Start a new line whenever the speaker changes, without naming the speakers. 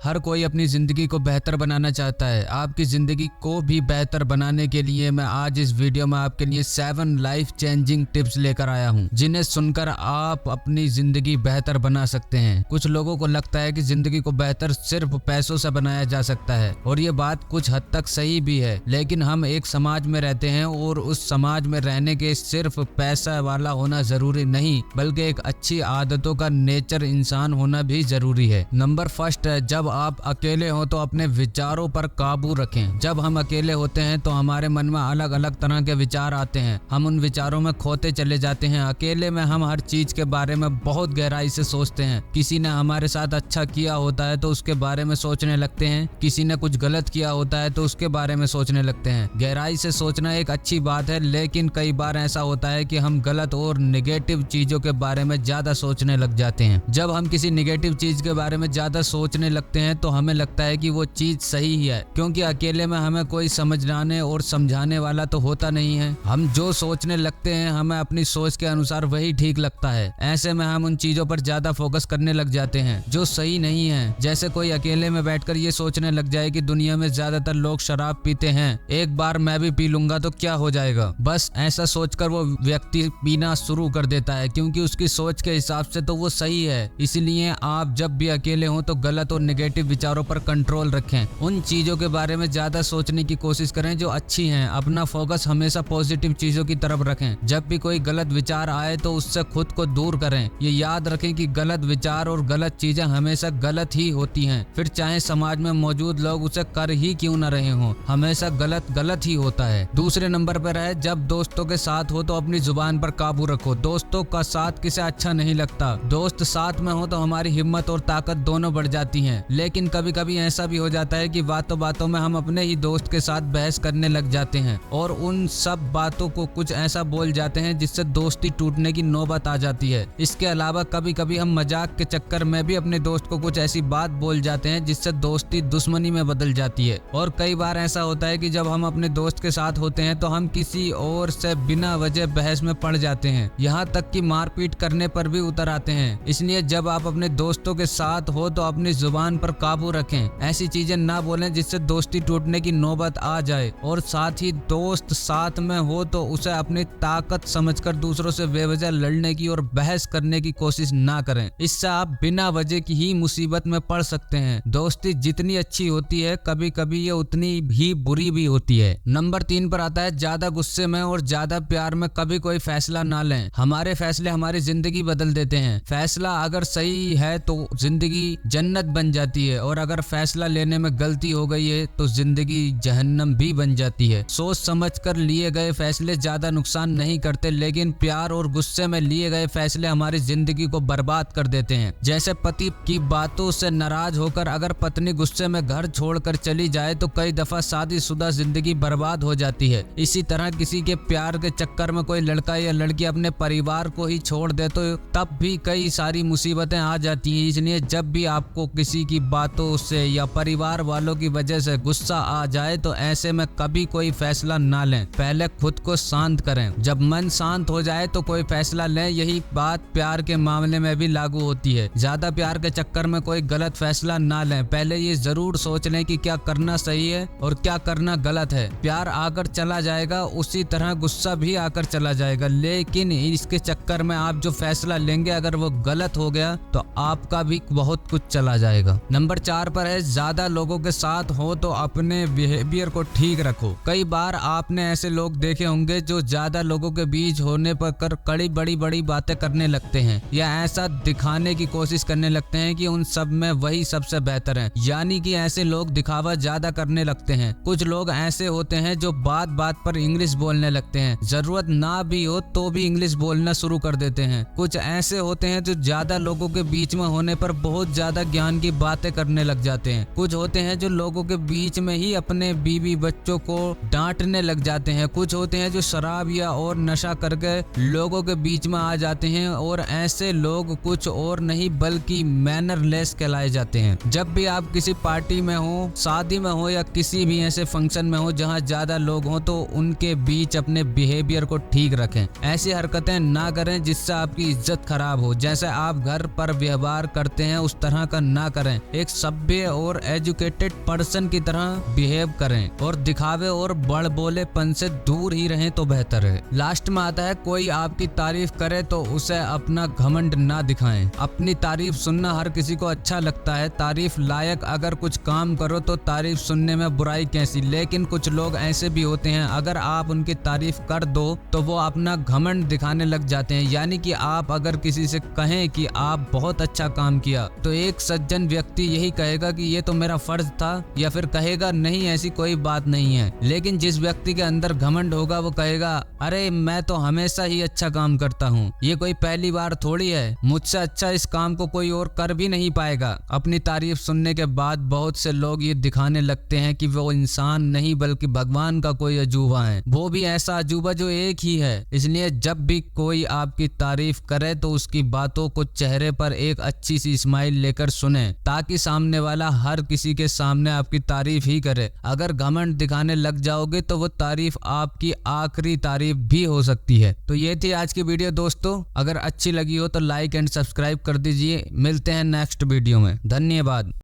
हर कोई अपनी जिंदगी को बेहतर बनाना चाहता है। आपकी जिंदगी को भी बेहतर बनाने के लिए मैं आज इस वीडियो में आपके लिए 7 लाइफ चेंजिंग टिप्स लेकर आया हूं, जिन्हें सुनकर आप अपनी जिंदगी बेहतर बना सकते हैं। कुछ लोगों को लगता है कि जिंदगी को बेहतर सिर्फ पैसों से बनाया जा सकता है, और ये बात कुछ हद तक सही भी है, लेकिन हम एक समाज में रहते हैं और उस समाज में रहने के सिर्फ पैसा वाला होना जरूरी नहीं, बल्कि एक अच्छी आदतों का नेचर इंसान होना भी जरूरी है। नंबर फर्स्ट है, जब आप अकेले हो तो अपने विचारों पर काबू रखें। जब हम अकेले होते हैं तो हमारे मन में अलग अलग तरह के विचार आते हैं, हम उन विचारों में खोते चले जाते हैं। अकेले में हम हर चीज के बारे में बहुत गहराई से सोचते हैं। किसी ने हमारे साथ अच्छा किया होता है तो उसके बारे में सोचने लगते हैं, किसी ने कुछ गलत किया होता है तो उसके बारे में सोचने लगते हैं। गहराई से सोचना एक अच्छी बात है, लेकिन कई बार ऐसा होता है कि हम गलत और निगेटिव चीजों के बारे में ज्यादा सोचने लग जाते हैं। जब हम किसी निगेटिव चीज के बारे में ज्यादा सोचने लगते हैं तो हमें लगता है कि वो चीज सही ही है, क्योंकि अकेले में हमें कोई समझाने और समझाने वाला तो होता नहीं है। हम जो सोचने लगते हैं हमें अपनी सोच के अनुसार वही ठीक लगता है। ऐसे में हम उन चीजों पर ज्यादा फोकस करने लग जाते हैं जो सही नहीं है। जैसे कोई अकेले में बैठकर ये सोचने लग जाए कि दुनिया में ज्यादातर लोग शराब पीते हैं, एक बार मैं भी पी लूंगा तो क्या हो जाएगा। बस ऐसा सोचकर वो व्यक्ति पीना शुरू कर देता है, क्योंकि उसकी सोच के हिसाब से तो वो सही है। इसलिए आप जब भी अकेले हो तो गलत और नेगेटिव विचारों पर कंट्रोल रखें। उन चीजों के बारे में ज्यादा सोचने की कोशिश करें जो अच्छी हैं। अपना फोकस हमेशा पॉजिटिव चीजों की तरफ रखें। जब भी कोई गलत विचार आए तो उससे खुद को दूर करें। ये याद रखें कि गलत विचार और गलत चीजें हमेशा गलत ही होती हैं, फिर चाहे समाज में मौजूद लोग उसे कर ही क्यों न रहे हों, हमेशा गलत गलत ही होता है। दूसरे नंबर पर है, जब दोस्तों के साथ हो तो अपनी जुबान पर काबू रखो। दोस्तों का साथ किसे अच्छा नहीं लगता। दोस्त साथ में हो तो हमारी हिम्मत और ताकत दोनों बढ़ जाती हैं, लेकिन कभी कभी ऐसा भी हो जाता है कि बातों बातों में हम अपने ही दोस्त के साथ बहस करने लग जाते हैं और उन सब बातों को कुछ ऐसा बोल जाते हैं जिससे दोस्ती टूटने की नौबत आ जाती है। इसके अलावा कभी कभी हम मजाक के चक्कर में भी अपने दोस्त को कुछ ऐसी बात बोल जाते हैं जिससे दोस्ती दुश्मनी में बदल जाती है। और कई बार ऐसा होता है कि जब हम अपने दोस्त के साथ होते हैं तो हम किसी और से बिना वजह बहस में पड़ जाते हैं, यहाँ तक कि मारपीट करने पर भी उतर आते हैं। इसलिए जब आप अपने दोस्तों के साथ हो तो अपनी जुबान पर काबू रखें। ऐसी चीजें ना बोलें जिससे दोस्ती टूटने की नौबत आ जाए, और साथ ही दोस्त साथ में हो तो उसे अपनी ताकत समझकर दूसरों से बेवजह लड़ने की और बहस करने की कोशिश ना करें। इससे आप बिना वजह की ही मुसीबत में पड़ सकते हैं। दोस्ती जितनी अच्छी होती है कभी कभी ये उतनी ही बुरी भी होती है। नंबर 3 पर आता है, ज्यादा गुस्से में और ज्यादा प्यार में कभी कोई फैसला ना लें। हमारे फैसले हमारी जिंदगी बदल देते हैं। फैसला अगर सही है तो जिंदगी जन्नत बन जाती है, और अगर फैसला लेने में गलती हो गई है तो जिंदगी जहन्नम भी बन जाती है। सोच समझकर लिए गए फैसले ज्यादा नुकसान नहीं करते, लेकिन प्यार और गुस्से में लिए गए फैसले हमारी जिंदगी को बर्बाद कर देते हैं। जैसे पति की बातों से नाराज होकर अगर पत्नी गुस्से में घर छोड़कर चली जाए तो कई दफा शादीशुदा जिंदगी बर्बाद हो जाती है। इसी तरह किसी के प्यार के चक्कर में कोई लड़का या लड़की अपने परिवार को ही छोड़ दे तो तब भी कई सारी मुसीबतें आ जाती हैं। इसलिए जब भी आपको किसी की बातों से या परिवार वालों की वजह से गुस्सा आ जाए तो ऐसे में कभी कोई फैसला ना लें। पहले खुद को शांत करें। जब मन शांत हो जाए तो कोई फैसला लें। यही बात प्यार के मामले में भी लागू होती है। ज्यादा प्यार के चक्कर में कोई गलत फैसला ना लें। पहले ये जरूर सोच लें कि क्या करना सही है और क्या करना गलत है। प्यार आकर चला जाएगा, उसी तरह गुस्सा भी आकर चला जाएगा, लेकिन इसके चक्कर में आप जो फैसला लेंगे अगर वो गलत हो गया तो आपका भी बहुत कुछ चला जाएगा। नंबर 4 पर है, ज्यादा लोगों के साथ हो तो अपने बिहेवियर को ठीक रखो। कई बार आपने ऐसे लोग देखे होंगे जो ज्यादा लोगों के बीच होने पर कड़ी बड़ी बड़ी बातें करने लगते हैं, या ऐसा दिखाने की कोशिश करने लगते हैं कि उन सब में वही सबसे बेहतर है। यानी कि ऐसे लोग दिखावा ज्यादा करने लगते हैं। कुछ लोग ऐसे होते हैं जो बात बात पर इंग्लिश बोलने लगते हैं, जरूरत ना भी हो तो भी इंग्लिश बोलना शुरू कर देते हैं। कुछ ऐसे होते हैं जो ज्यादा लोगों के बीच में होने पर बहुत ज्यादा ज्ञान की बातें करने लग जाते हैं। कुछ होते हैं जो लोगों के बीच में ही अपने बीवी बच्चों को डांटने लग जाते हैं। कुछ होते हैं जो शराब या और नशा करके लोगों के बीच में आ जाते हैं, और ऐसे लोग कुछ और नहीं बल्कि मैनरलेस कहलाए जाते हैं। जब भी आप किसी पार्टी में हो, शादी में हो या किसी भी ऐसे फंक्शन में हो जहां ज्यादा लोग हो तो उनके बीच अपने बिहेवियर को ठीक रखें। ऐसी हरकतें ना करें जिससे आपकी इज्जत खराब हो। जैसे आप घर पर व्यवहार करते हैं उस तरह का ना करें। एक सभ्य और एजुकेटेड पर्सन की तरह बिहेव करें और दिखावे और बड़ बोलेपन से दूर ही रहें तो बेहतर है। लास्ट में आता है, कोई आपकी तारीफ करे तो उसे अपना घमंड ना दिखाएं। अपनी तारीफ सुनना हर किसी को अच्छा लगता है। तारीफ लायक अगर कुछ काम करो तो तारीफ सुनने में बुराई कैसी। लेकिन कुछ लोग ऐसे भी होते हैं, अगर आप उनकी तारीफ कर दो तो वो अपना घमंड दिखाने लग जाते हैं। यानी कि आप अगर किसी से कहें कि आप बहुत अच्छा काम किया तो एक सज्जन व्यक्ति यही कहेगा कि ये तो मेरा फर्ज था, या फिर कहेगा नहीं ऐसी कोई बात नहीं है। लेकिन जिस व्यक्ति के अंदर घमंड होगा वो कहेगा अरे मैं तो हमेशा ही अच्छा काम करता हूँ, ये कोई पहली बार थोड़ी है, मुझसे अच्छा इस काम को कोई और कर भी नहीं पाएगा। अपनी तारीफ सुनने के बाद बहुत से लोग ये दिखाने लगते हैं कि वो इंसान नहीं बल्कि भगवान का कोई अजूबा है, वो भी ऐसा अजूबा जो एक ही है। इसलिए जब भी कोई आपकी तारीफ करे तो उसकी बातों को चेहरे पर एक अच्छी सी स्माइल लेकर सुने, ताकि सामने वाला हर किसी के सामने आपकी तारीफ ही करे। अगर घमंड दिखाने लग जाओगे तो वो तारीफ आपकी आखिरी तारीफ भी हो सकती है। तो ये थी आज की वीडियो दोस्तों, अगर अच्छी लगी हो तो लाइक एंड सब्सक्राइब कर दीजिए। मिलते हैं नेक्स्ट वीडियो में, धन्यवाद।